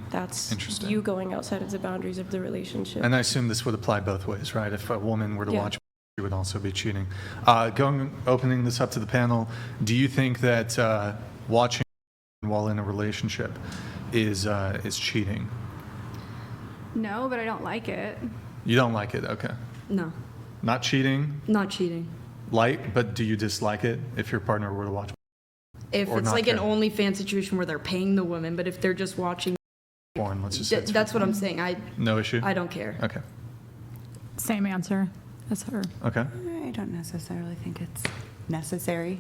That's Interesting. you going outside of the boundaries of the relationship. And I assume this would apply both ways, right? If a woman were to watch, she would also be cheating. Opening this up to the panel, do you think that watching while in a relationship is cheating? No, but I don't like it. You don't like it, okay. No, Not cheating, not cheating. but do you dislike it if your partner were to watch? If Or it's not like an care. OnlyFans situation where they're paying the woman, but if they're just watching, Porn, let's just say it's that's what I'm saying. no issue? I don't care. Okay. Same answer as her. Okay. I don't necessarily think it's necessary.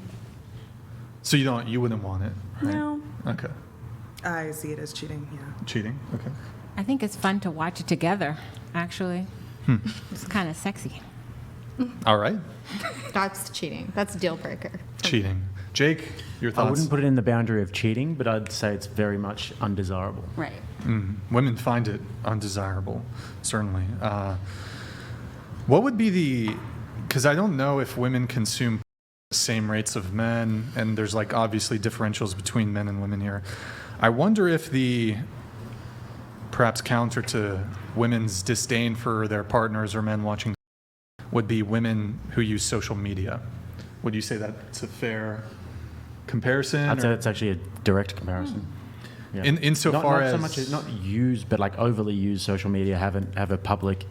So you wouldn't want it, right? No. Okay. I see it as cheating, yeah. Cheating? Okay. I think it's fun to watch it together, actually. It's kind of sexy. All right. That's cheating. That's a deal breaker. Cheating. Jake, your I thoughts? wouldn't put it in the boundary of cheating, but I'd say it's very much undesirable. Right. Women find it undesirable, certainly. What would be because I don't know if women consume the same rates of men, and there's like obviously differentials between men and women here. I wonder if the perhaps counter to women's disdain for their partners or men watching would be women who use social media. Would you say that's a fair comparison? I'd say or- it's actually a direct comparison. Yeah. Insofar not so as- much as not use, but like overly use social media, have a public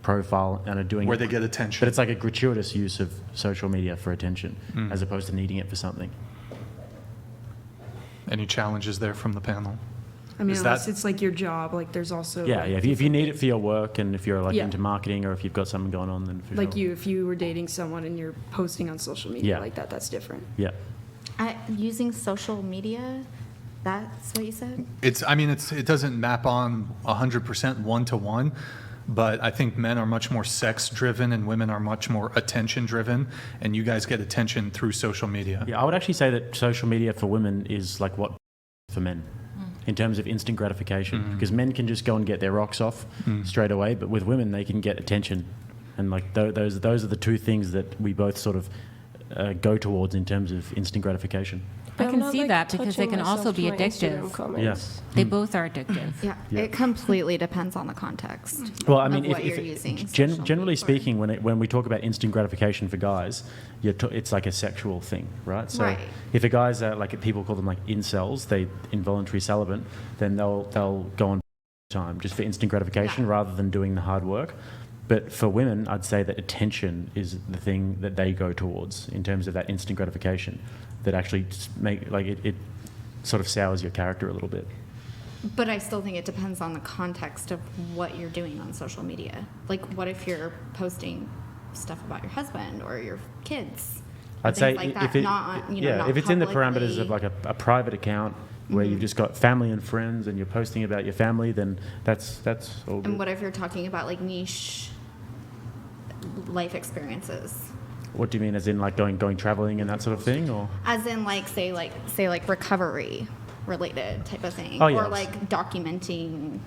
profile and are doing where it, they get attention. but it's like a gratuitous use of social media for attention, as opposed to needing it for something. Any challenges there from the panel? I mean, Is unless that- it's like your job, like there's also Yeah, like, yeah. If you need it for your work, and if you're like Yeah. into marketing, or if you've got something going on, then for like sure. if you were dating someone and you're posting on social media Yeah. like that, that's different. Yeah. Using social media, that's what you said? It doesn't map on 100% one-to-one, but I think men are much more sex-driven and women are much more attention-driven, and you guys get attention through social media. Yeah, I would actually say that social media for women is like what for men in terms of instant gratification, because men can just go and get their rocks off straight away, but with women they can get attention, and like those are the two things that we both sort of go towards in terms of instant gratification. But I I'm can not, see like, that because they touching can also myself be to my Instagram addictive. comments. They both are addictive. Yeah. Yeah. It completely depends on the context. Well, I mean, of what if you're using generally social media for. speaking, when we talk about instant gratification for guys, it's like a sexual thing, right? So Right. if a guy's like people call them like incels, they involuntary celibate, then they'll go on time just for instant gratification rather than doing the hard work. But for women, I'd say that attention is the thing that they go towards in terms of that instant gratification that actually it sort of sours your character a little bit. But I still think it depends on the context of what you're doing on social media. Like, what if you're posting stuff about your husband or your kids? Or I'd say things like if that, it, not, not if it's in the parameters publicly. of like a private account where you've just got family and friends and you're posting about your family, then that's all good. And what if you're talking about like niche life experiences? What do you mean, as in like going traveling and that sort of thing, or? As in like say recovery related type of thing. Oh, yeah. Or like documenting,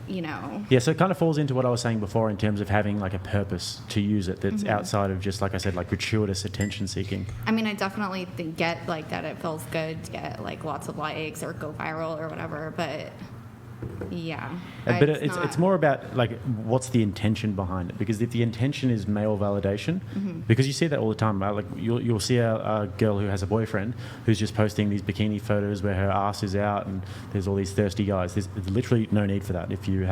Yeah, so it kind of falls into what I was saying before in terms of having like a purpose to use it that's outside of just, like I said, like gratuitous attention seeking. I mean, I definitely get like that it feels good to get like lots of likes or go viral or whatever, but yeah. But it's more about like what's the intention behind it, because if the intention is male validation, because you see that all the time, right? Like you'll see a girl who has a boyfriend who's just posting these bikini photos where her ass is out and there's all these thirsty guys. There's literally no need for that if you're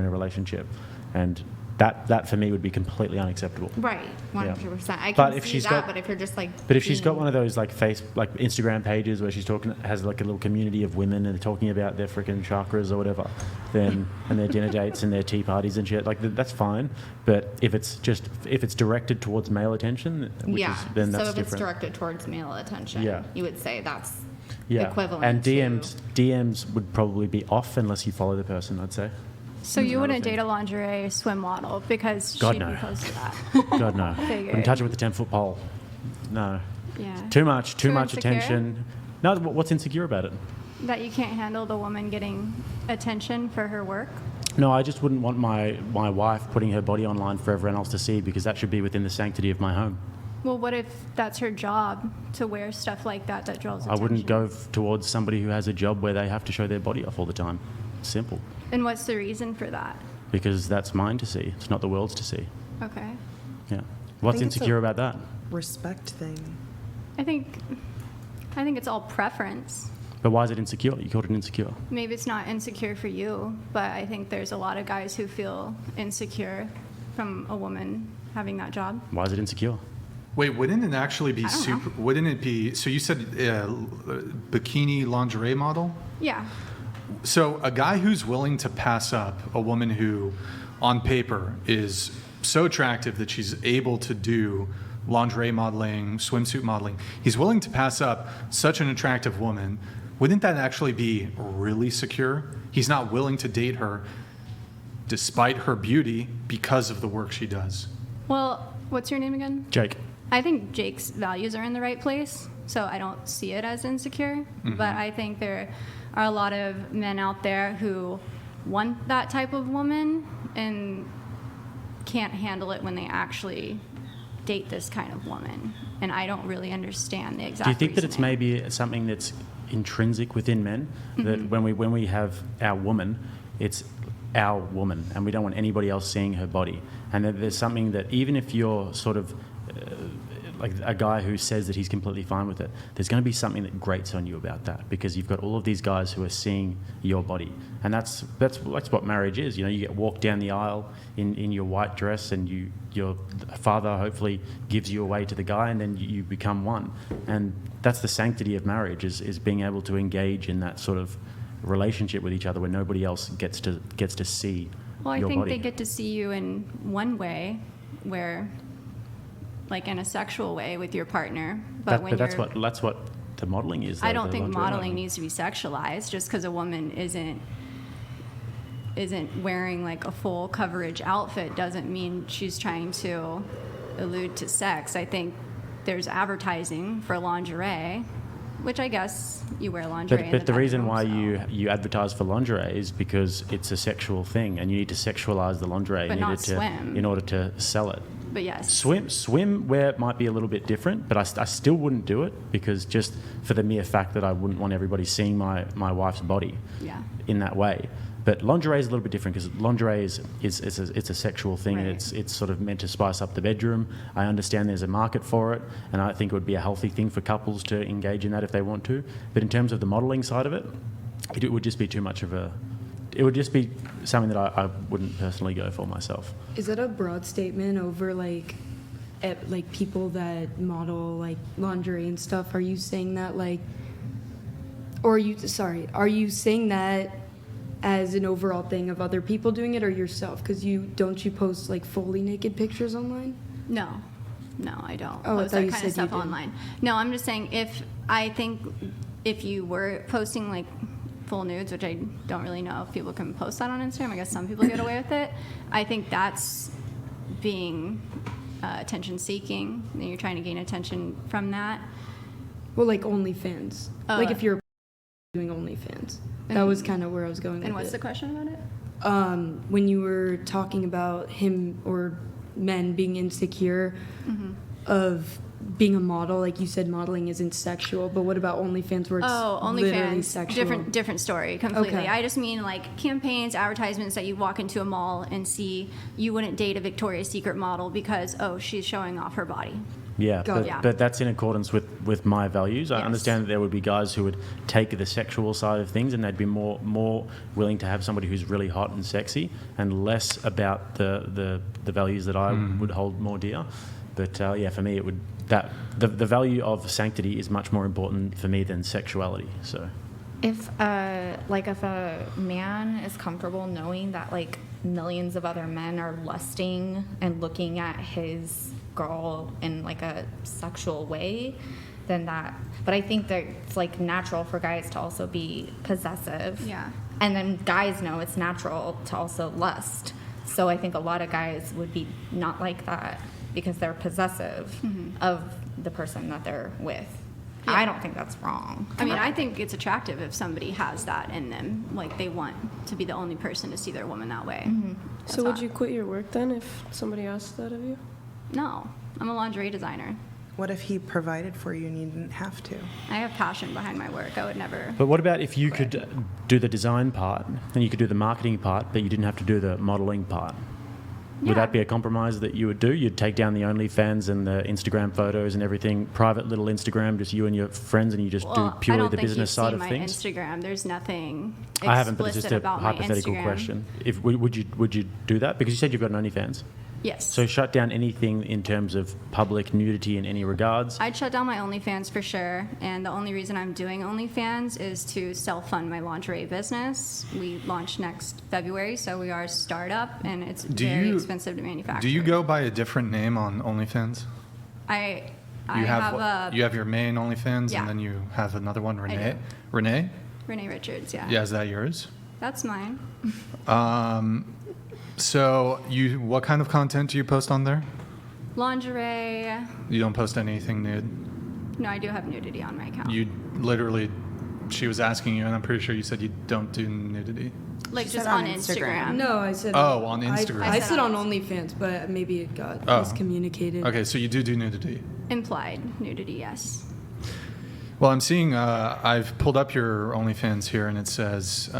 in a relationship, and that for me would be completely unacceptable. Right, 100%. I But can if see she's that, got- but if you're just like But if she's got being- one of those like Instagram pages where she's has like a little community of women and they're talking about their freaking chakras or whatever, then and their dinner dates and their tea parties and shit, like that's fine. But if it's directed towards male attention, then that's so if different. it's directed towards male attention, Yeah. you would say that's Yeah, equivalent and to- DMs would probably be off unless you follow the person, I'd say. So you wouldn't date a lingerie swim model because God, she'd no. be close to that. God no, Figured. wouldn't touch it with a 10-foot pole. No, Yeah. too much Too much insecure? attention. No, what's insecure about it? That you can't handle the woman getting attention for her work. No, I just wouldn't want my wife putting her body online for everyone else to see, because that should be within the sanctity of my home. Well, what if that's her job to wear stuff like that draws I attention? wouldn't go towards somebody who has a job where they have to show their body off all the time. Simple. And what's the reason for that? Because that's mine to see. It's not the world's to see. Okay. Yeah. What's think it's insecure a- about that? Respect thing. I think it's all preference. But why is it insecure? You called it insecure. Maybe it's not insecure for you, but I think there's a lot of guys who feel insecure from a woman having that job. Why is it insecure? Wait, wouldn't it actually be I don't super? Wouldn't it be? So you said bikini lingerie model. Yeah. So a guy who's willing to pass up a woman who, on paper, is so attractive that she's able to do lingerie modeling, swimsuit modeling, he's willing to pass up such an attractive woman. Wouldn't that actually be really secure? He's not willing to date her despite her beauty because of the work she does. Well, what's your name again? Jake. I think Jake's values are in the right place, so I don't see it as insecure. But I think there are a lot of men out there who want that type of woman and can't handle it when they actually date this kind of woman. And I don't really understand the exact Do you think that it's reasoning. maybe something that's intrinsic within men? That when we have our woman, it's our woman, and we don't want anybody else seeing her body. And that there's something that even if you're sort of like a guy who says that he's completely fine with it, there's going to be something that grates on you about that, because you've got all of these guys who are seeing your body, and that's what marriage is. You know, you get walked down the aisle in your white dress, and your father hopefully gives you away to the guy, and then you become one. And that's the sanctity of marriage, is being able to engage in that sort of relationship with each other where nobody else gets to see Well, I your think body. they get to see you in one way, where, like in a sexual way with your partner. But when that's you're, what the modeling is. I though, don't the think lingerie modeling needs to be sexualized. Just because a woman isn't wearing like a full coverage outfit doesn't mean she's trying to allude to sex. I think there's advertising for lingerie, which I guess you wear lingerie. But the reason why bedroom, so. you advertise for lingerie is because it's a sexual thing, and you need to sexualize the lingerie But in not order to swim. in order to sell it. But yes. Swimwear might be a little bit different, but I still wouldn't do it, because just for the mere fact that I wouldn't want everybody seeing my wife's body Yeah. in that way. But lingerie is a little bit different, because lingerie is a sexual thing, and Right. it's sort of meant to spice up the bedroom. I understand there's a market for it, and I think it would be a healthy thing for couples to engage in that if they want to. But in terms of the modelling side of it, it would just be too much of a... It would just be something that I wouldn't personally go for myself. Is that a broad statement over like people that model like lingerie and stuff? Are you saying that are you saying that as an overall thing of other people doing it or yourself? Because don't you post like fully naked pictures online? No, I don't Oh, I post thought that you kind said of stuff you did. online. No, I'm just saying if you were posting like full nudes, which I don't really know if people can post that on Instagram. I guess some people get away with it. I think that's being attention seeking, and you're trying to gain attention from that. Well, like OnlyFans. Like if you're doing OnlyFans. That was kind of where I was going with And what's it. the question about it? When you were talking about him or men being insecure of being a model, like you said, modeling isn't sexual, but what about OnlyFans where it's literally OnlyFans, sexual? different story completely. Okay. I just mean like campaigns, advertisements that you walk into a mall and see. You wouldn't date a Victoria's Secret model because she's showing off her body. Yeah, Got but, it. Yeah. but that's in accordance with my values. I Yes. understand that there would be guys who would take the sexual side of things, and they'd be more willing to have somebody who's really hot and sexy, and less about the values that I would hold more dear. But yeah, for me, it would the value of sanctity is much more important for me than sexuality. So. If a man is comfortable knowing that like millions of other men are lusting and looking at his girl in like a sexual way, then that. But I think that it's like natural for guys to also be possessive. Yeah. And then guys know it's natural to also lust. So I think a lot of guys would be not like that because they're possessive of the person that they're with. Yeah. I don't think that's wrong. I mean, I think it's attractive if somebody has that in them. Like they want to be the only person to see their woman that way. So would you quit your work then if somebody asked that of you? No, I'm a lingerie designer. What if he provided for you and you didn't have to? I have passion behind my work. I would never. But what about if you could do the design part and you could do the marketing part, but you didn't have to do the modeling part? Yeah. Would that be a compromise that you would do? You'd take down the OnlyFans and the Instagram photos and everything, private little Instagram, just you and your friends, and you just do purely the business side of things? I don't think you've seen my Instagram. There's nothing explicit I haven't, but it's just a about my hypothetical Instagram. question. If would you do that? Because you said you've got an OnlyFans. Yes. So shut down anything in terms of public nudity in any regards. I'd shut down my OnlyFans for sure, and the only reason I'm doing OnlyFans is to self-fund my lingerie business. We launch next February, so we are a startup, and it's very expensive to manufacture. Do you go by a different name on OnlyFans? I You have you have your main OnlyFans, Yeah. and then you have another one, I Renee. do. Renee? Renee Richards, yeah. Yeah, is that yours? That's mine. So what kind of content do you post on there? Lingerie. You don't post anything nude. No, I do have nudity on my account. You literally, she was asking you, and I'm pretty sure you said you don't do nudity. like She just said on on Instagram. Instagram. No, I said. Oh, on Instagram. I I said said on on OnlyFans, but maybe it got Oh. miscommunicated. Okay, so you do nudity. Implied nudity, yes. Well, I'm seeing, I've pulled up your OnlyFans here, and it says,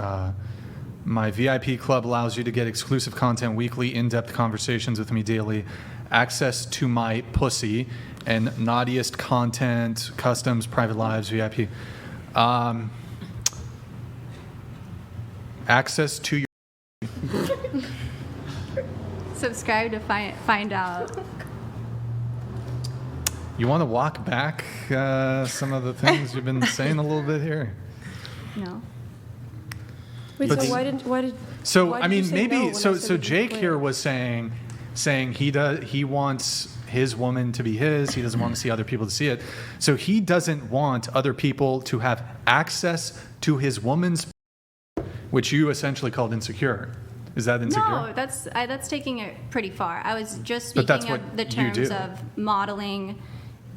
my VIP club allows you to get exclusive content, weekly in-depth conversations with me daily, access to my pussy, and naughtiest content, customs, private lives, VIP. Access to your... Subscribe to find out. You want to walk back some of the things you've been saying a little bit here? No. Wait, But so the- why did So why I did you mean, say maybe no when I so. said So it was Jake clear? here was saying he wants his woman to be his. He doesn't want to see other people to see it. So he doesn't want other people to have access to his woman's, which you essentially called insecure. Is that insecure? No, that's taking it pretty far. I was just But that's speaking what of the you terms do. of modeling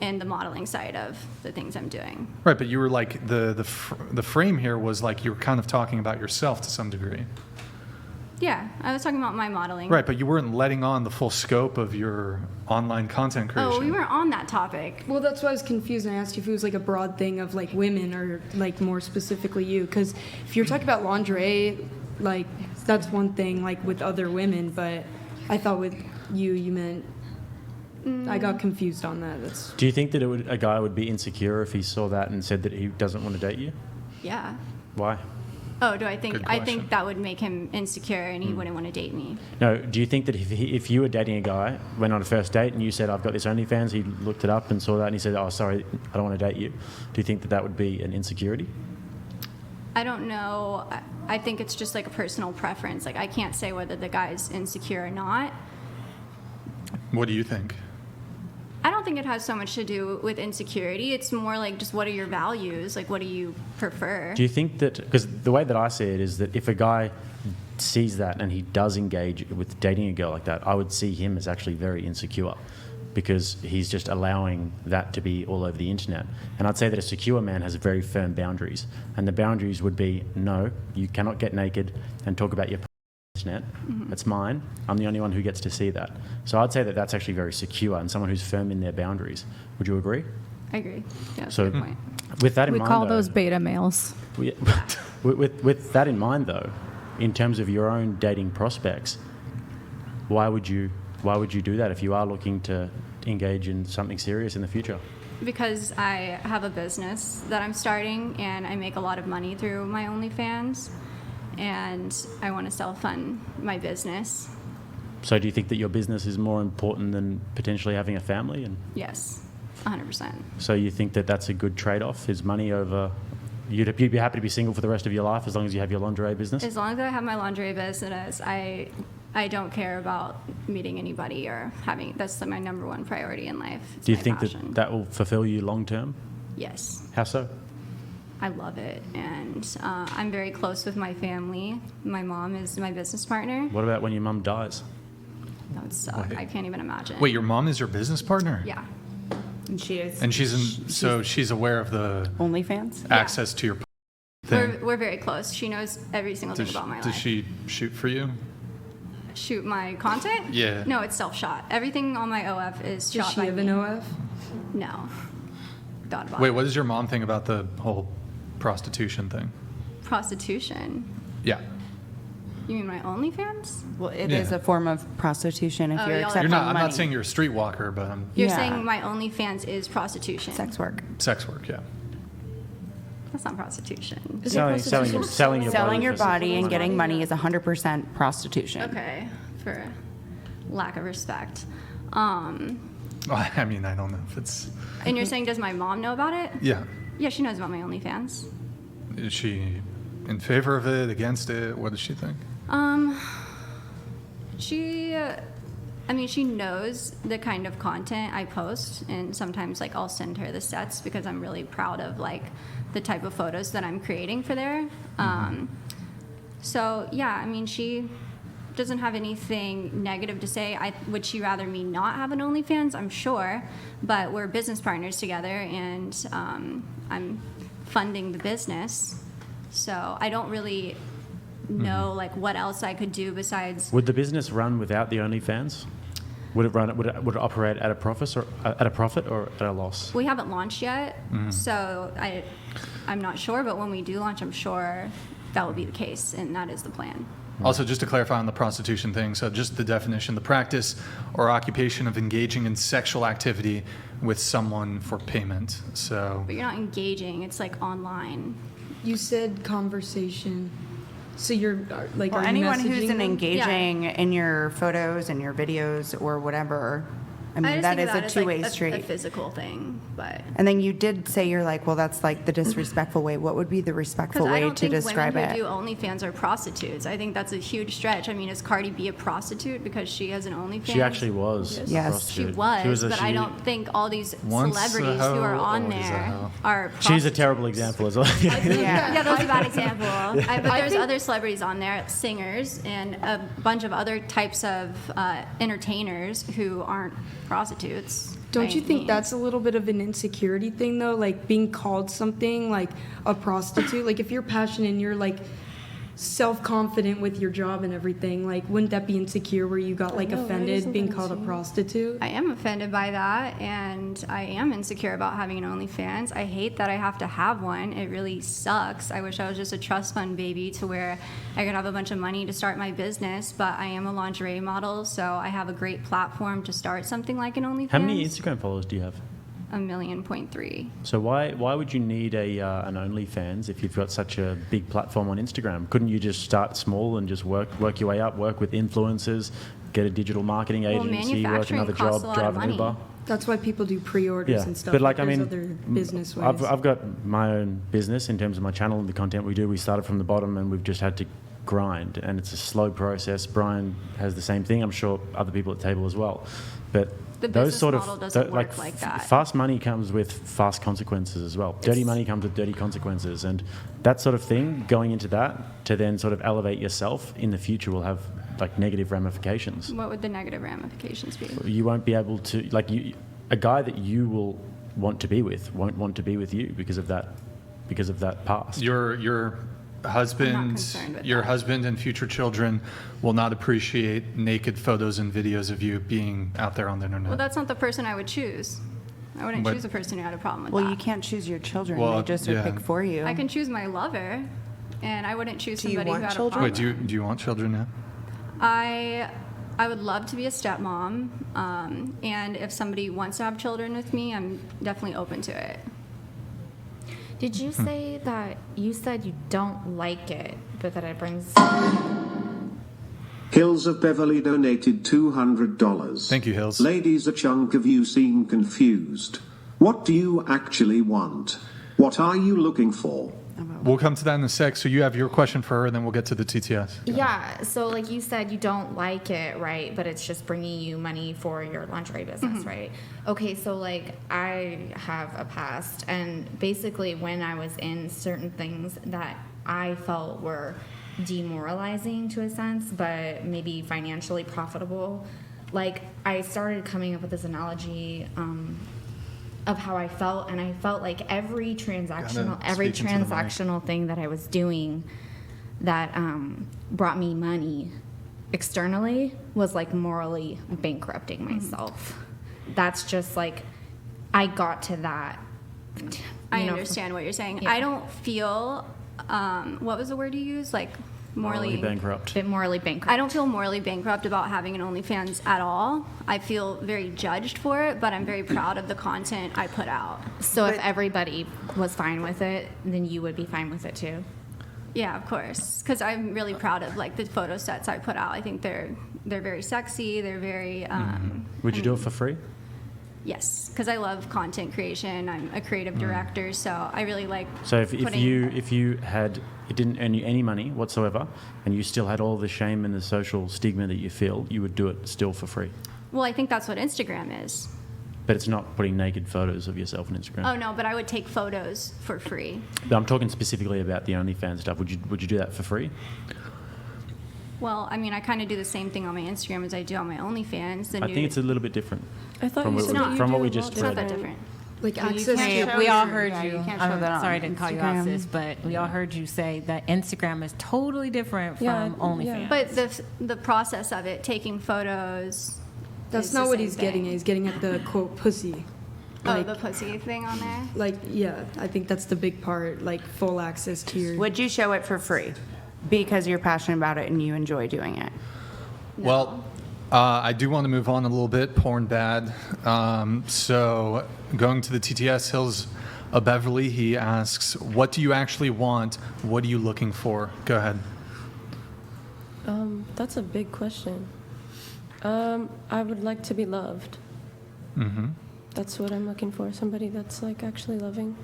and the modeling side of the things I'm doing. Right, but you were like the frame here was like you were kind of talking about yourself to some degree. Yeah, I was talking about my modeling. Right, but you weren't letting on the full scope of your online content creation. Oh, we weren't on that topic. Well, that's why I was confused, and I asked you if it was like a broad thing of like women or like more specifically you. Because if you're talking about lingerie, like that's one thing, like with other women. But I thought with you meant. I got confused on that. That's Do you think that a guy would be insecure if he saw that and said that he doesn't want to date you? Yeah. Why? Oh, do I think? Good I question. think that would make him insecure, and he wouldn't want to date me. No, do you think that if you were dating a guy, went on a first date, and you said, I've got this OnlyFans, he looked it up and saw that, and he said, oh, sorry, I don't want to date you, do you think that that would be an insecurity? I don't know. I think it's just like a personal preference. Like I can't say whether the guy's insecure or not. What do you think? I don't think it has so much to do with insecurity. It's more like just what are your values? Like what do you prefer? Do you think that, because the way that I see it is that if a guy sees that and he does engage with dating a girl like that, I would see him as actually very insecure because he's just allowing that to be all over the internet. And I'd say that a secure man has very firm boundaries. And the boundaries would be, no, you cannot get naked and talk about your internet. It's mine. I'm the only one who gets to see that. So I'd say that that's actually very secure and someone who's firm in their boundaries. Would you agree? I agree. Yeah, that's So a good point. with that in We mind, call though, those beta males. with that in mind, though, in terms of your own dating prospects, why would you do that if you are looking to engage in something serious in the future? Because I have a business that I'm starting and I make a lot of money through my OnlyFans and I want to self-fund my business. So do you think that your business is more important than potentially having a family? And Yes, 100%. so you think that that's a good trade-off, is money over... You'd be happy to be single for the rest of your life as long as you have your lingerie business? As long as I have my lingerie business, I don't care about meeting anybody or having, that's my number one priority in life. It's Do you my think passion. that will fulfill you long-term? Yes. How so? I love it, and I'm very close with my family. My mom is my business partner. What about when your mum dies? That would suck. I can't even imagine. Wait, your mom is your business partner? Yeah. And she is. And she's aware of the OnlyFans? access to your thing. We're very close. She knows every single thing about my Does life. she shoot for you? Shoot my content? Yeah. No, it's self-shot. Everything on my OF is does shot she by have me. an OF? No. Thought about Wait, it. what does your mom think about the whole prostitution thing? Prostitution? Yeah. You mean my OnlyFans? Well, it Yeah. is a form of prostitution if Oh, you're y'all- accepting You're not. money. I'm not saying you're a streetwalker, but You're Yeah. saying my OnlyFans is prostitution? sex work. sex work. Yeah. That's not prostitution. Is it Selling prostitution? your Selling your for body and money. getting money is 100% prostitution. Okay, for lack of respect. Well, I mean, I don't know if it's. And you're saying, does my mom know about it? Yeah. Yeah, she knows about my OnlyFans. Is she in favor of it? Against it? What does she think? She knows the kind of content I post, and sometimes like I'll send her the sets because I'm really proud of like the type of photos that I'm creating for there. So yeah, I mean, she doesn't have anything negative to say. Would she rather me not have an OnlyFans? I'm sure, but we're business partners together, and I'm funding the business, so I don't really know like what else I could do besides. Would the business run without the OnlyFans? Would it operate at a profit or at a loss? We haven't launched yet, so I'm not sure. But when we do launch, I'm sure that will be the case, and that is the plan. Also, just to clarify on the prostitution thing, so just the definition: the practice or occupation of engaging in sexual activity with someone for payment. So. But you're not engaging; it's like online. You said conversation. So you're like, Or are you anyone who's messaging them? engaging in your photos and your videos or whatever. I mean, just that think is of a that as, like, two-way a street. physical thing, but And then you did say you're like, well, that's like the disrespectful way. What would be the respectful because I way don't to think describe women who it? do OnlyFans are prostitutes. I think that's a huge stretch. I mean, is Cardi B a prostitute because she has an OnlyFans? She actually was. a Yes. She prostitute. was, but I she- don't think all these Once a celebrities who are hoe, on always a there hoe. are She's a terrible prostitutes. example as well. Yeah. Yeah, that was a bad example. But there's other celebrities on there, singers, and a bunch of other types of entertainers who aren't prostitutes. Don't by you any think means. that's a little bit of an insecurity thing, though? Like being called something like a prostitute? Like if you're passionate and you're like self-confident with your job and everything, like wouldn't that be insecure where you got like know, right? offended Isn't being that called a insane? prostitute? I am offended by that, and I am insecure about having an OnlyFans. I hate that I have to have one. It really sucks. I wish I was just a trust fund baby to where I could have a bunch of money to start my business, but I am a lingerie model, so I have a great platform to start something like an OnlyFans. How many Instagram followers do you have? 1.3 million. So why would you need an OnlyFans if you've got such a big platform on Instagram? Couldn't you just start small and just work your way up, work with influencers, get a digital marketing Well, agency, work manufacturing another costs job, a lot drive of an money. Uber? That's why people do pre-orders Yeah, and stuff. but like I there's mean, other business ways. I've got my own business in terms of my channel and the content we do. We started from the bottom and we've just had to grind, and it's a slow process. Brian has the same thing. I'm sure other people at the table as well, but The those business sort model of doesn't work like that. fast money comes with fast consequences as well. Dirty money comes with dirty consequences, and that sort of thing. Going into that to then sort of elevate yourself in the future will have like negative ramifications. What would the negative ramifications be? You won't be able to a guy that you will want to be with won't want to be with you because of that past. Your husband, concerned with your that. husband and future children will not appreciate naked photos and videos of you being out there on the internet. Well, that's not the person I would choose. I wouldn't But- choose a person who had a problem with Well, that. you can't choose your children. Well, They just are yeah. picked for you. I can choose my lover, and I wouldn't choose Do you somebody who want had children? a Wait, problem. do you want children now? I would love to be a stepmom, and if somebody wants to have children with me, I'm definitely open to it. Did you say that you said you don't like it, but that it brings? Hills of Beverly donated $200. Thank you, Hills. Ladies, a chunk of you seem confused. What do you actually want? What are you looking for? We'll come to that in a sec. So you have your question for her, and then we'll get to the TTS. Yeah, so like you said, you don't like it, right? But it's just bringing you money for your lingerie business, right? Okay, so like I have a past, and basically when I was in certain things that I felt were demoralizing to a sense, but maybe financially profitable, like I started coming up with this analogy of how I felt, and I felt like every transactional speak into the mic. thing that I was doing that brought me money externally was like morally bankrupting myself. That's just like I got to that. I you know, understand what you're saying. Yeah. I don't feel, what was the word you used? Like Morally bankrupt. Bit morally bankrupt. I don't feel morally bankrupt about having an OnlyFans at all. I feel very judged for it, but I'm very proud of the content I put out. So if everybody was fine with it, then you would be fine with it too. Yeah, of course, because I'm really proud of like the photo sets I put out. I think they're very sexy. They're very. Would you do it for free? Yes, because I love content creation. I'm a creative director, so I really like. So if putting- you had, it didn't earn you any money whatsoever, and you still had all the shame and the social stigma that you feel, you would do it still for free. Well, I think that's what Instagram is. But it's not putting naked photos of yourself on Instagram. Oh no, but I would take photos for free. But I'm talking specifically about the OnlyFans stuff. Would you do that for free? Well, I mean, I kind of do the same thing on my Instagram as I do on my OnlyFans. I think it's a little bit different. I thought From you what- said that you from what do we a just lot It's not that different. different. Like access Hey, to we all heard yeah, you. you can't show that on sorry to call you Instagram. out, sis, but we all heard you say that Instagram is totally different from Yeah, OnlyFans. yeah. But the process of it, taking photos. That's is not the what same he's getting thing. at. He's getting at the quote pussy. Oh, Like, the pussy thing on there. like yeah, I think that's the big part. Like full access to your. Would you show it for free because you're passionate about it and you enjoy doing it? Well, I do want to move on a little bit. Porn bad. So going to the TTS Hills of Beverly, he asks, "What do you actually want? What are you looking for?" Go ahead. That's a big question. I would like to be loved. Mm-hmm. That's what I'm looking for. Somebody that's like actually loving.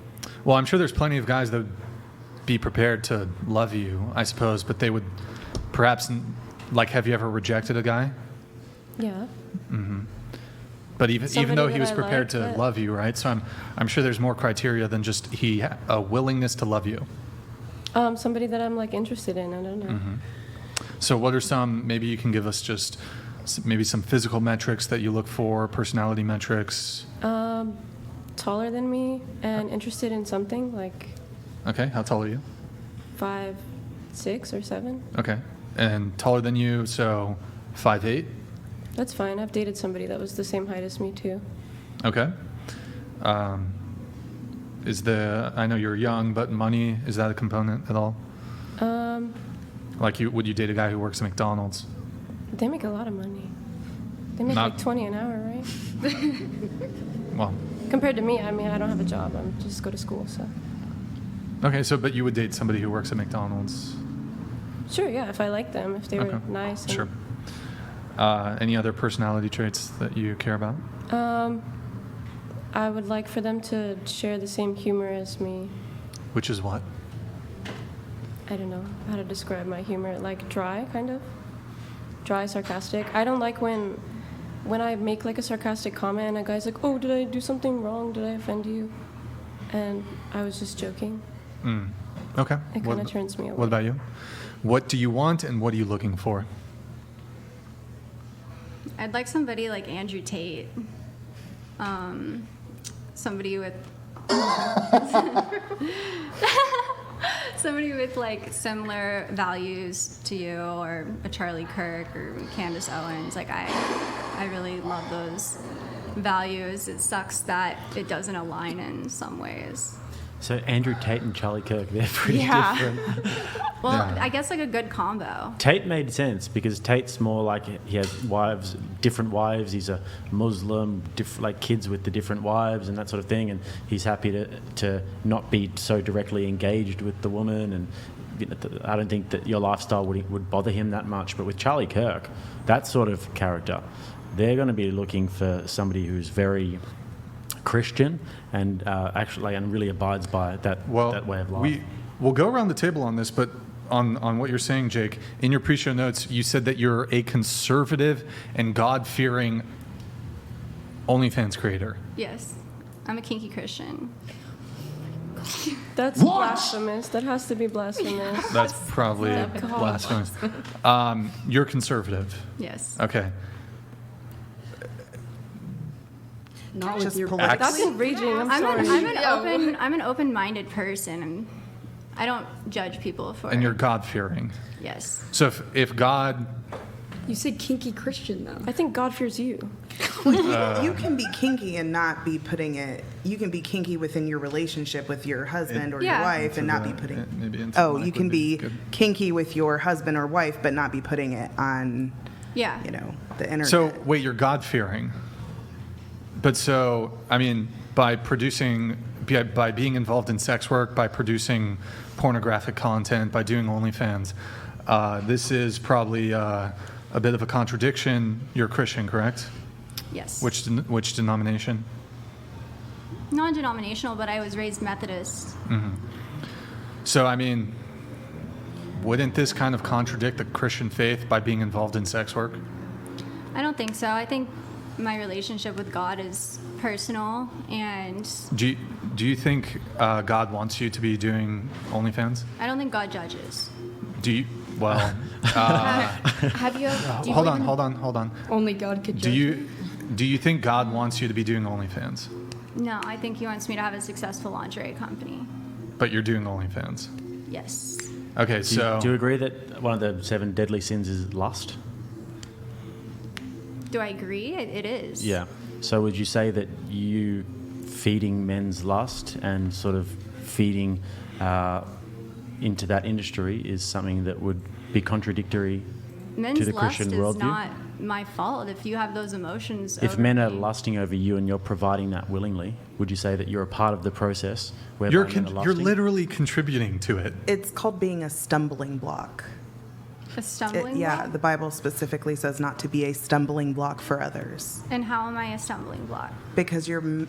Well, I'm sure there's plenty of guys that would be prepared to love you, I suppose, but they would perhaps, like, have you ever rejected a guy? Yeah. But even Somebody though he that was I prepared like, to but- love you, right? So I'm sure there's more criteria than just a willingness to love you. Somebody that I'm like interested in. I don't know. So what are some, maybe you can give us just maybe some physical metrics that you look for, personality metrics. Taller than me and interested in something like Okay, how tall are you? 5, 6, or 7. Okay, and taller than you, so 5'8"? That's fine. I've dated somebody that was the same height as me too. Okay. I know you're young, but money, is that a component at all? Like, would you date a guy who works at McDonald's? They make a lot of money. They make Not- like 20 an hour, right? Well, Compared to me, I mean, I don't have a job. I'm just go to school, so. okay, so, but you would date somebody who works at McDonald's? Sure, yeah, if I like them, if they were Okay, nice. And, sure. Any other personality traits that you care about? I would like for them to share the same humor as me. Which is what? I don't know how to describe my humor. Like dry, kind of. Dry, sarcastic. I don't like when I make like a sarcastic comment and a guy's like, "Oh, did I do something wrong? Did I offend you?" And I was just joking. Okay. It kind of turns me away. What about you? What do you want and what are you looking for? I'd like somebody like Andrew Tate. Somebody with somebody with like similar values to you, or a Charlie Kirk or Candace Owens. Like I really love those values. It sucks that it doesn't align in some ways. So Andrew Tate and Charlie Kirk, they're pretty Yeah. different. Well, Yeah. I guess like a good combo. Tate made sense because Tate's more like he has wives, different wives. He's a Muslim, like kids with the different wives and that sort of thing. And he's happy to not be so directly engaged with the woman. And I don't think that your lifestyle would bother him that much. But with Charlie Kirk, that sort of character, they're going to be looking for somebody who's very Christian and actually and really abides by that way of life. We'll go around the table on this, but on what you're saying, Jake, in your pre-show notes, you said that you're a conservative and God-fearing OnlyFans creator. Yes, I'm a kinky Christian. That's blasphemous. That has to be blasphemous. That's probably God. blasphemous. You're conservative. Yes. Okay. Not Just with your politically? That's enraging. I'm sorry. I'm an open-minded person, and I don't judge people for. And you're God-fearing. Yes. So if God You said kinky Christian though. I think God fears you. You can be kinky and not be putting it. You can be kinky within your relationship with your husband or your Yeah. wife and not be putting. Maybe into Oh, like you would can be good. kinky with your husband or wife, but not be putting it on, Yeah. the internet. So wait, you're God fearing, but so I mean, by being involved in sex work, by producing pornographic content, by doing OnlyFans, this is probably a bit of a contradiction. You're Christian, correct? Yes. Which denomination? Non-denominational, but I was raised Methodist. So I mean, wouldn't this kind of contradict the Christian faith by being involved in sex work? I don't think so. I think my relationship with God is personal, and Do you think God wants you to be doing OnlyFans? I don't think God judges. Do you? Well, Have you? Do you hold believe on, in- hold on. Only God could judge. Do you think God wants you to be doing OnlyFans? No, I think He wants me to have a successful lingerie company. But you're doing OnlyFans. Yes. Okay, Do so you agree that one of the 7 deadly sins is lust? Do I agree? It is. Yeah. So would you say that you feeding men's lust and sort of feeding into that industry is something that would be contradictory Men's to the lust Christian is worldview? not my fault if you have those emotions. If over men are me. lusting over you and you're providing that willingly, would you say that you're a part of the process whereby you're men are you're lusting? literally contributing to it. It's called being a stumbling block. a stumbling Yeah, block? the Bible specifically says not to be a stumbling block for others And how am I a stumbling block? because you're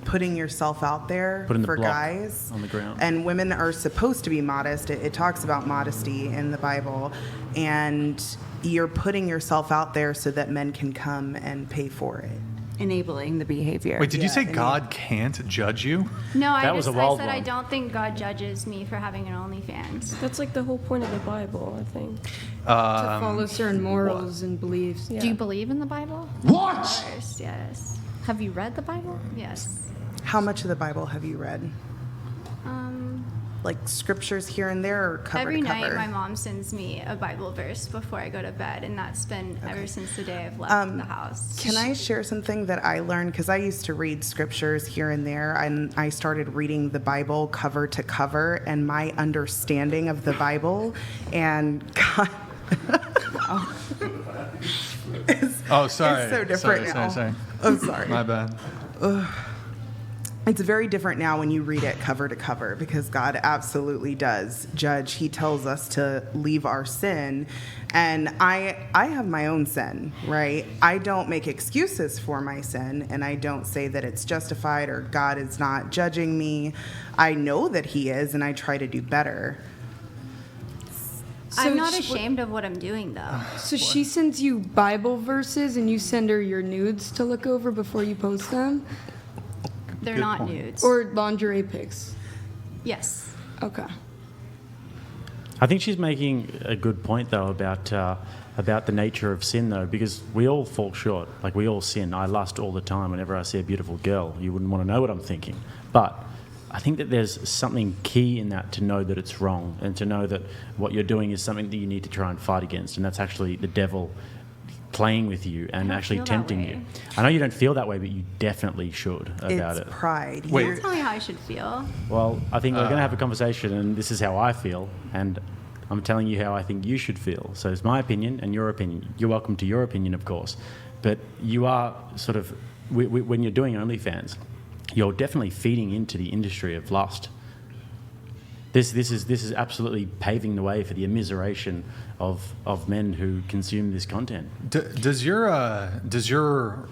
putting yourself out there Putting the for block guys. on the ground. And women are supposed to be modest. It talks about modesty in the Bible. And you're putting yourself out there so that men can come and pay for it. Enabling the behavior. Wait, did you Yeah, say I mean- God can't judge you? No, That was a I wild said I one. don't think God judges me for having an OnlyFans. That's like the whole point of the Bible, I think. To follow certain morals and beliefs. Yeah. Do you believe in the Bible? Yes, yes, Have you read the Bible? yes. How much of the Bible have you read? Like scriptures here and there or cover Every to cover? night, my mom sends me a Bible verse before I go to bed, and that's been ever since the day I've left the house. Can I share something that I learned? Because I used to read scriptures here and there, and I started reading the Bible cover to cover, and my understanding of the Bible and God. Oh, sorry. It's so different now. Sorry. I'm sorry. My bad. It's very different now when you read it cover to cover because God absolutely does judge. He tells us to leave our sin. And I have my own sin, right? I don't make excuses for my sin, and I don't say that it's justified or God is not judging me. I know that He is, and I try to do better. I'm not sh- ashamed of what I'm doing, though. So she sends you Bible verses and you send her your nudes to look over before you post them? They're Good not point. nudes. Or lingerie pics? Yes. Okay. I think she's making a good point though about the nature of sin though, because we all fall short. Like we all sin. I lust all the time whenever I see a beautiful girl. You wouldn't want to know what I'm thinking, but I think that there's something key in that to know that it's wrong and to know that what you're doing is something that you need to try and fight against, and that's actually the devil playing with you and don't actually feel that tempting way. you. I know you don't feel that way, but you definitely should about It's it. pride. Wait. You're- Tell me how I should feel. Well, I think we're going to have a conversation, and this is how I feel, and I'm telling you how I think you should feel. So it's my opinion and your opinion. You're welcome to your opinion, of course, but you are sort of when you're doing OnlyFans, you're definitely feeding into the industry of lust. This is absolutely paving the way for the immiseration of men who consume this content. Does your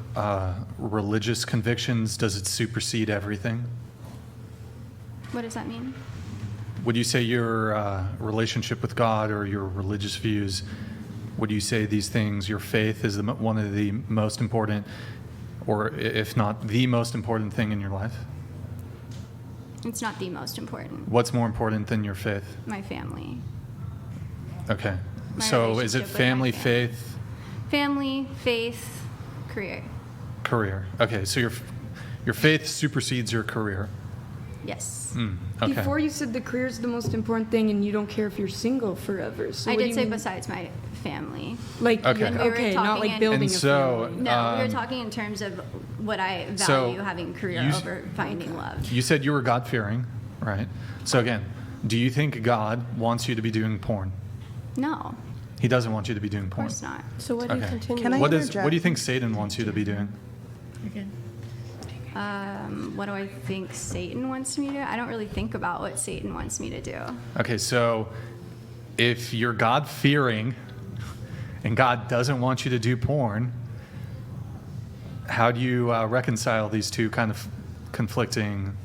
religious convictions, does it supersede everything? What does that mean? Would you say your relationship with God or your religious views, would you say these things, your faith is one of the most important, or if not the most important thing in your life? It's not the most important. What's more important than your faith? My family. Okay. My So is it relationship with my family, family. faith, Family, faith, career. career? Okay, so your faith supersedes your career. Yes. Okay. Before you said the career is the most important thing, and you don't care if you're single forever. So I what do did you say mean? besides my family. Like, Okay. And we were okay, not talking like in- building And a so, family. No, we were talking in terms of what I So, value having a career you- over finding love. You said you were God-fearing, right? So again, do you think God wants you to be doing porn? No, He doesn't want you to be doing of porn. course not. So what do you Okay. continue? Can I What do interject? you think Satan wants you to be doing? What do I think Satan wants me to do? I don't really think about what Satan wants me to do. Okay, so if you're God-fearing and God doesn't want you to do porn, how do you reconcile these two kind of conflicting?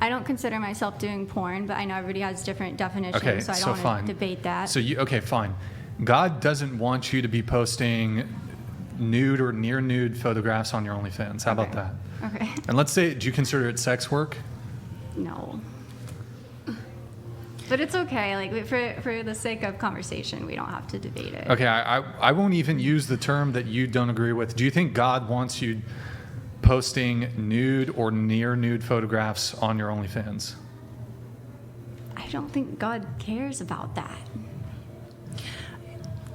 I don't consider myself doing porn, but I know everybody has different definitions, Okay, so I so don't fine. want to debate that. So okay, fine. God doesn't want you to be posting nude or near nude photographs on your OnlyFans. How about Okay. that? Okay. And let's say, do you consider it sex work? No. But it's okay. Like for the sake of conversation, we don't have to debate it. Okay, I won't even use the term that you don't agree with. Do you think God wants you posting nude or near nude photographs on your OnlyFans? I don't think God cares about that.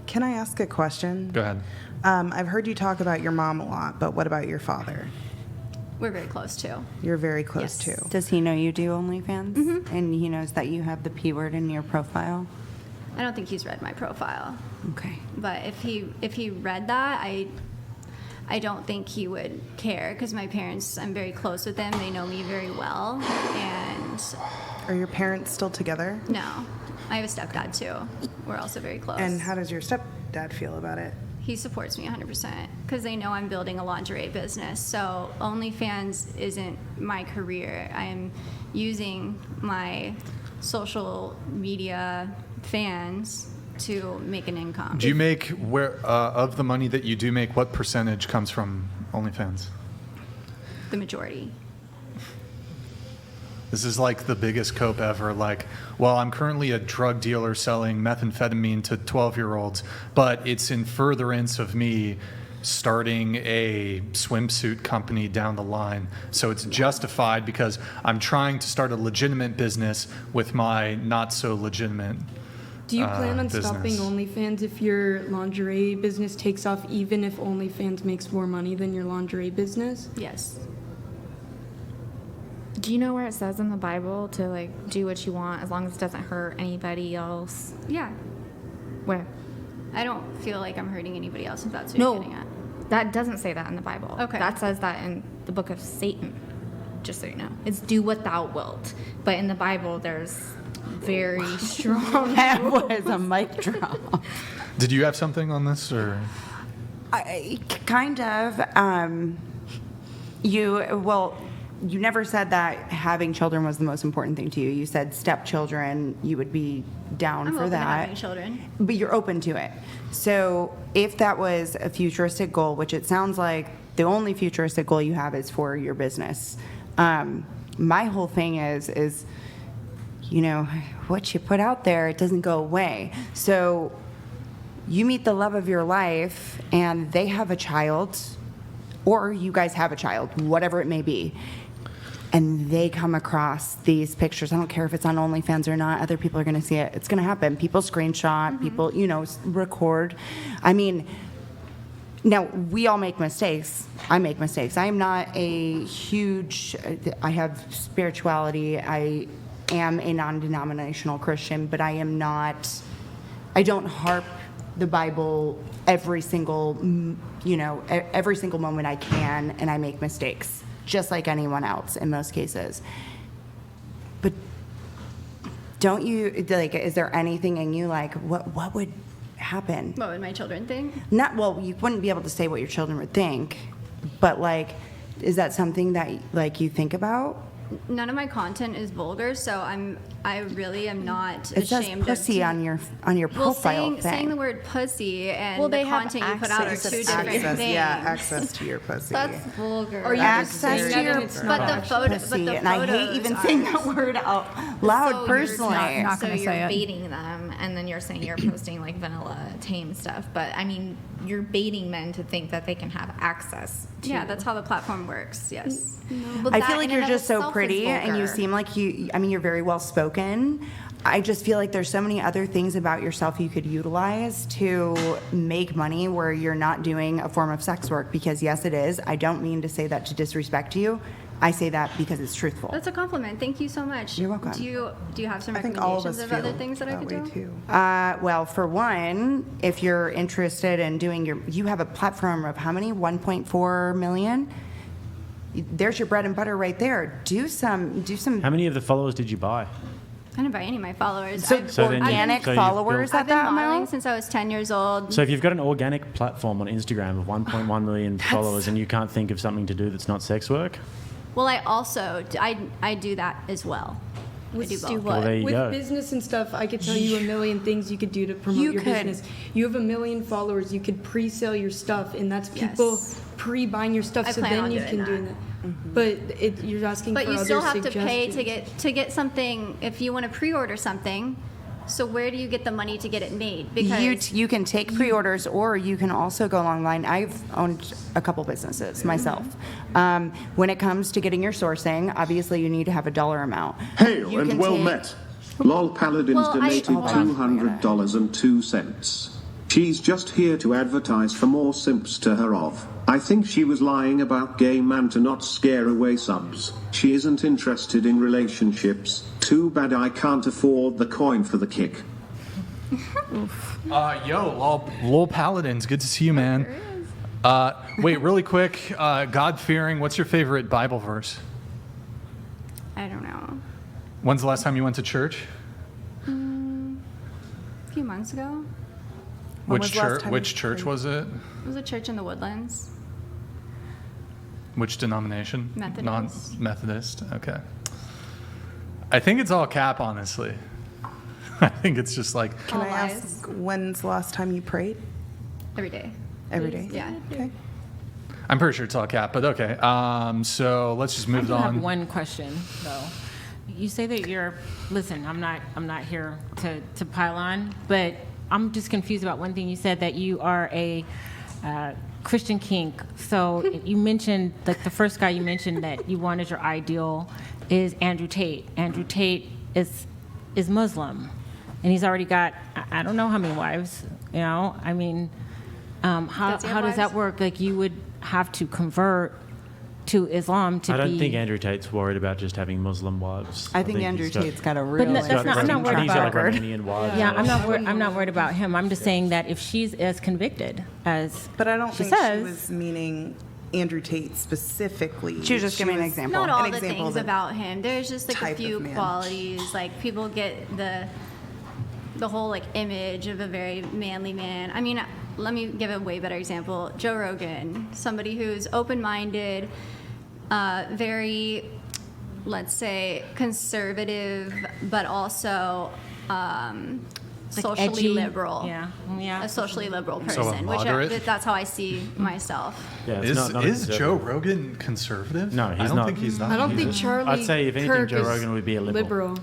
Can I ask a question? Go ahead. I've heard you talk about your mom a lot, but what about your father? We're very close too. You're very close Yes. to. Does he know you do OnlyFans? Mm-hmm. And he knows that you have the P word in your profile? I don't think he's read my profile, Okay. but if he read that, I don't think he would care because my parents, I'm very close with them. They know me very well, and Are your parents still together? no, I have a stepdad too. We're also very close. And how does your stepdad feel about it? He supports me 100% because they know I'm building a lingerie business. So OnlyFans isn't my career. I'm using my social media fans to make an income. Do you make where of the money that you do make? What percentage comes from OnlyFans? The majority. This is like the biggest cope ever. Like, well, I'm currently a drug dealer selling methamphetamine to 12-year-olds, but it's in furtherance of me starting a swimsuit company down the line. So it's justified because I'm trying to start a legitimate business with my not so legitimate Do you plan on business. stopping OnlyFans if your lingerie business takes off, even if OnlyFans makes more money than your lingerie business? Yes. Do you know where it says in the Bible to like do what you want as long as it doesn't hurt anybody else? Yeah. Where? I don't feel like I'm hurting anybody else if that's what No, you're getting at. that doesn't say that in the Bible. Okay. That says that in the book of Satan, just so you know. It's do what thou wilt. But in the Bible, there's very strong. That was a mic drop. Did you have something on this, or? Kind of. You never said that having children was the most important thing to you. You said stepchildren, you would be down I'm for open to that. having children. But you're open to it. So if that was a futuristic goal, which it sounds like the only futuristic goal you have is for your business, my whole thing is, you know, what you put out there, it doesn't go away. So you meet the love of your life and they have a child, or you guys have a child, whatever it may be, and they come across these pictures. I don't care if it's on OnlyFans or not. Other people are going to see it. It's going to happen. People screenshot, people, record. I mean, now, we all make mistakes. I make mistakes. I am not I have spirituality. I am a non-denominational Christian, but I don't harp the Bible every single moment I can, and I make mistakes, just like anyone else in most cases. But don't you, like, is there anything in you, like, what would happen? What would my children think? You wouldn't be able to say what your children would think, but, like, is that something that, like, you think about? None of my content is vulgar, so I really am not It says ashamed pussy of on your well, profile thing. saying the word pussy and Well, the they have content you put out are access two to different Access, things. yeah, access to your pussy. That's vulgar. Or you Access just to say your that it's not But the actually- photo, pussy, but the and I hate photos even are- saying that word out loud So personally. You're Not so gonna you're say it. baiting them and then you're saying you're posting like vanilla tame stuff. But I mean, you're baiting men to think that they can have access to. Yeah, that's how the platform works. Yes. But I that feel like in you're and of just so itself is pretty and you vulgar. seem like you're very well spoken. I just feel like there's so many other things about yourself you could utilize to make money where you're not doing a form of sex work, because yes, it is. I don't mean to say that to disrespect you. I say that because it's truthful. That's a compliment. Thank you so much. You're welcome. Do you have some I think all of recommendations us of feel other things that I could way do? too. Well, for one, if you're interested in doing you have a platform of how many? 1.4 million? There's your bread and butter right there. Do some. How many of the followers did you buy? I didn't buy any of my followers. So So then you- organic so you've followers built- I've at been that modeling amount? since I was 10 years old. So if you've got an organic platform on Instagram of 1.1 million followers and you can't think of something to do that's not sex work, Well, I also I do that as well. I do both. well, there you With go. business and stuff, I could tell you a million things you could do to promote You your could. business. You have 1 million followers, you could pre-sell your stuff, and that's people Yes. pre-buying your stuff, I so plan then on you doing can that. do that. But you're asking But for you other still have to pay suggestions. to get something if you want to pre-order something. So where do you get the money to get it made? Because You can take pre-orders, or you can also go online. I've owned a couple businesses myself. When it comes to getting your sourcing, obviously you need to have a dollar amount. Hail You and can well take- met. Lol Paladins Well, donated Hold on. $200.02. She's just here to advertise for more simps to her of. I think she was lying about gay man to not scare away subs. She isn't interested in relationships. Too bad I can't afford the coin for the kick. Lol Paladins, good to see you, man. Wait, really quick, God-fearing, what's your favorite Bible verse? I don't know. When's the last time you went to church? A few months ago, When was the last time Which you church prayed? was it? it was a church in the Woodlands. Which denomination? Methodist. Non-Methodist. Okay. I think it's all cap, honestly. I think it's just like Can All I lies. ask, when's the last time you prayed? Every day. Every day? Yeah. Okay. I'm pretty sure it's all cap, but okay. So let's just I move do have on. one question though. You say that you're. Listen, I'm not here to pile on, but I'm just confused about one thing. You said that you are a Christian kink. So you mentioned, like the first guy you mentioned that you want as your ideal is Andrew Tate. Andrew Tate is Muslim, and he's already got I don't know how many wives. You know, I mean, how Does he have does that wives? work? Like you would have to convert to Islam to I don't be. think Andrew Tate's worried about just having Muslim wives. I think Andrew he's got- Tate's got a real no, that's not- I'm not worried I think he's got, about like record. Romanian wives. Yeah, or- I'm not worried about him. I'm just saying that if she's as convicted as But I don't she think says, she was meaning Andrew Tate specifically. She was just giving me an example. Not all An the example things of the about him. There's just like a type of few man. qualities. Like people get the whole like image of a very manly man. I mean, let me give a way better example. Joe Rogan, somebody who's open-minded, very, let's say, conservative, but also like socially edgy. liberal. Yeah. A socially liberal So a person, which moderate? that's how I see myself. Yeah, it's Is, not a is conservative. Joe Rogan conservative? No, I he's don't not. think he's not. I don't think either. Charlie I'd say if anything, Kirk Joe is Rogan would be a liberal.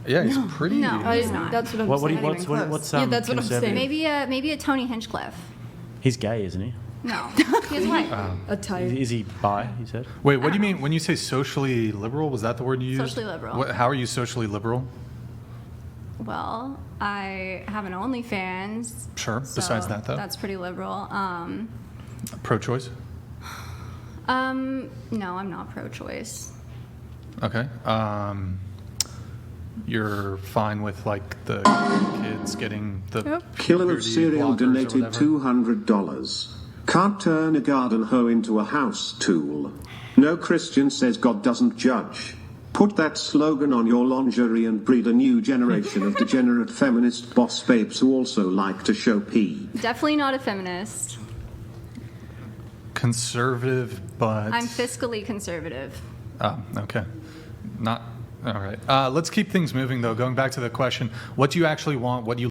Yeah, he's pretty. No. He's not. That's what I'm What do saying. you, what's Yeah, that's what I'm conservative? saying. Maybe a Tony Hinchcliffe. He's gay, isn't he? No, he has a wife. A type. Is he bi? You said. Wait, what do you mean when you say socially liberal? Was that the word you used? Socially liberal. How are you socially liberal? Well, I have an OnlyFans. Sure. so Besides that, though, that's pretty liberal. pro-choice. No, I'm not pro-choice. Okay. You're fine with like the kids getting the Killer of puberty Cereal blockers or donated whatever? $200. Can't turn a garden hoe into a house tool. No Christian says God doesn't judge. Put that slogan on your lingerie and breed a new generation of degenerate feminist boss babes who also like to show pee. Definitely not a feminist. conservative, but I'm fiscally conservative. Oh, okay. Not all right. Let's keep things moving though. Going back to the question, what do you actually want? What do you